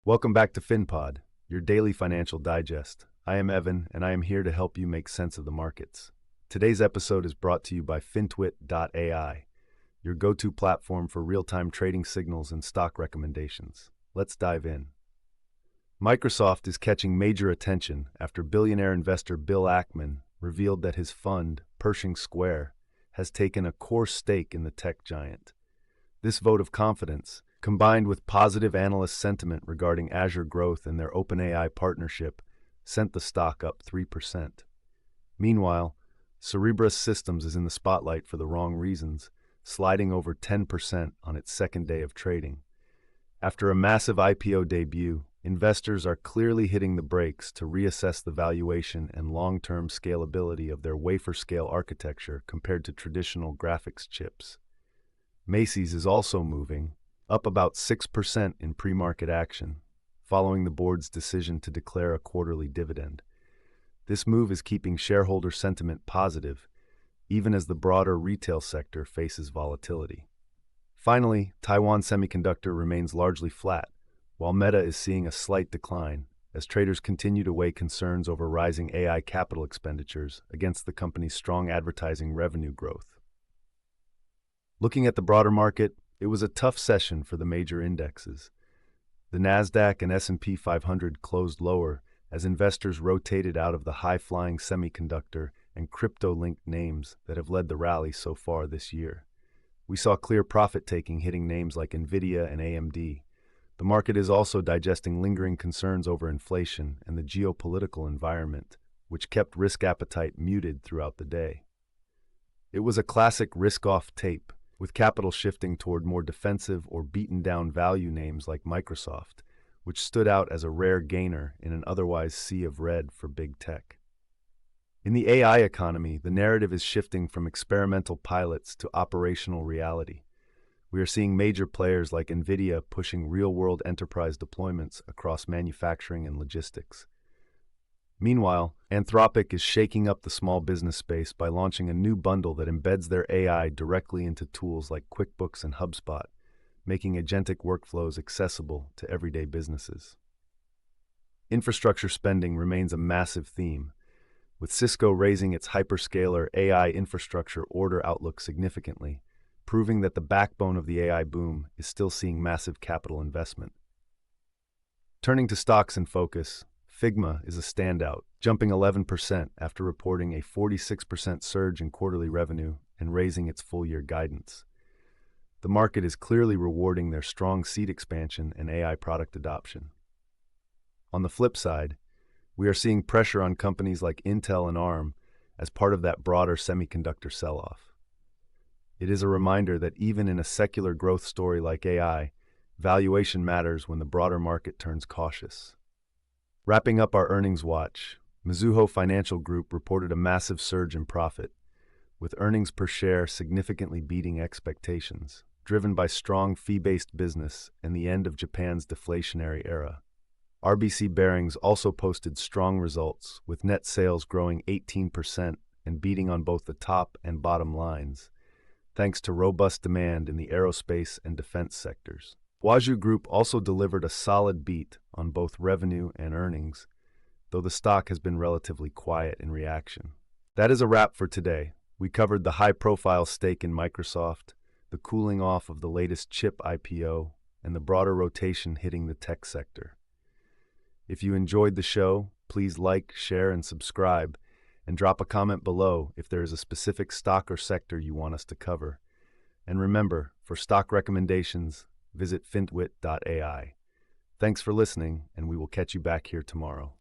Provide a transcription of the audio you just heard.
Welcome back to Finpod, your daily financial digest. I am Evan, and I am here to help you make sense of the markets. Today's episode is brought to you by Fintwit.ai, your go-to platform for real-time trading signals and stock recommendations. Let's dive in. Microsoft is catching major attention after billionaire investor Bill Ackman revealed that his fund, Pershing Square, has taken a core stake in the tech giant. This vote of confidence, combined with positive analyst sentiment regarding Azure growth and their OpenAI partnership, sent the stock up 3%. Meanwhile, Cerebras Systems is in the spotlight for the wrong reasons, sliding over 10% on its second day of trading. After a massive IPO debut, investors are clearly hitting the brakes to reassess the valuation and long-term scalability of their wafer-scale architecture compared to traditional graphics chips. Macy's is also moving, up about 6% in pre-market action, following the board's decision to declare a quarterly dividend. This move is keeping shareholder sentiment positive, even as the broader retail sector faces volatility. Finally, Taiwan Semiconductor remains largely flat, while Meta is seeing a slight decline, as traders continue to weigh concerns over rising AI capital expenditures against the company's strong advertising revenue growth. Looking at the broader market, it was a tough session for the major indexes. The Nasdaq and S&P 500 closed lower as investors rotated out of the high-flying semiconductor and crypto-linked names that have led the rally so far this year. We saw clear profit-taking hitting names like NVDA and AMD. The market is also digesting lingering concerns over inflation and the geopolitical environment, which kept risk appetite muted throughout the day. It was a classic risk-off tape, with capital shifting toward more defensive or beaten-down value names like Microsoft, which stood out as a rare gainer in an otherwise sea of red for big tech. In the AI economy, the narrative is shifting from experimental pilots to operational reality. We are seeing major players like NVIDIA pushing real-world enterprise deployments across manufacturing and logistics. Meanwhile, Anthropic is shaking up the small business space by launching a new bundle that embeds their AI directly into tools like QuickBooks and HubSpot, making agentic workflows accessible to everyday businesses. Infrastructure spending remains a massive theme, with Cisco raising its hyperscaler AI infrastructure order outlook significantly, proving that the backbone of the AI boom is still seeing massive capital investment. Turning to stocks in focus, Figma is a standout, jumping 11% after reporting a 46% surge in quarterly revenue and raising its full-year guidance. The market is clearly rewarding their strong seat expansion and AI product adoption. On the flip side, we are seeing pressure on companies like Intel and ARM as part of that broader semiconductor sell-off. It is a reminder that even in a secular growth story like AI, valuation matters when the broader market turns cautious. Wrapping up our earnings watch, Mizuho Financial Group reported a massive surge in profit, with earnings per share significantly beating expectations, driven by strong fee-based business and the end of Japan's deflationary era. RBC Bearings also posted strong results, with net sales growing 18% and beating on both the top and bottom lines, thanks to robust demand in the aerospace and defense sectors. Huazhu Group also delivered a solid beat on both revenue and earnings, though the stock has been relatively quiet in reaction. That is a wrap for today. We covered the high-profile stake in Microsoft, the cooling off of the latest chip IPO, and the broader rotation hitting the tech sector. If you enjoyed the show, please like, share, and subscribe, and drop a comment below if there is a specific stock or sector you want us to cover. And remember, for stock recommendations, visit Fintwit.ai. Thanks for listening, and we will catch you back here tomorrow.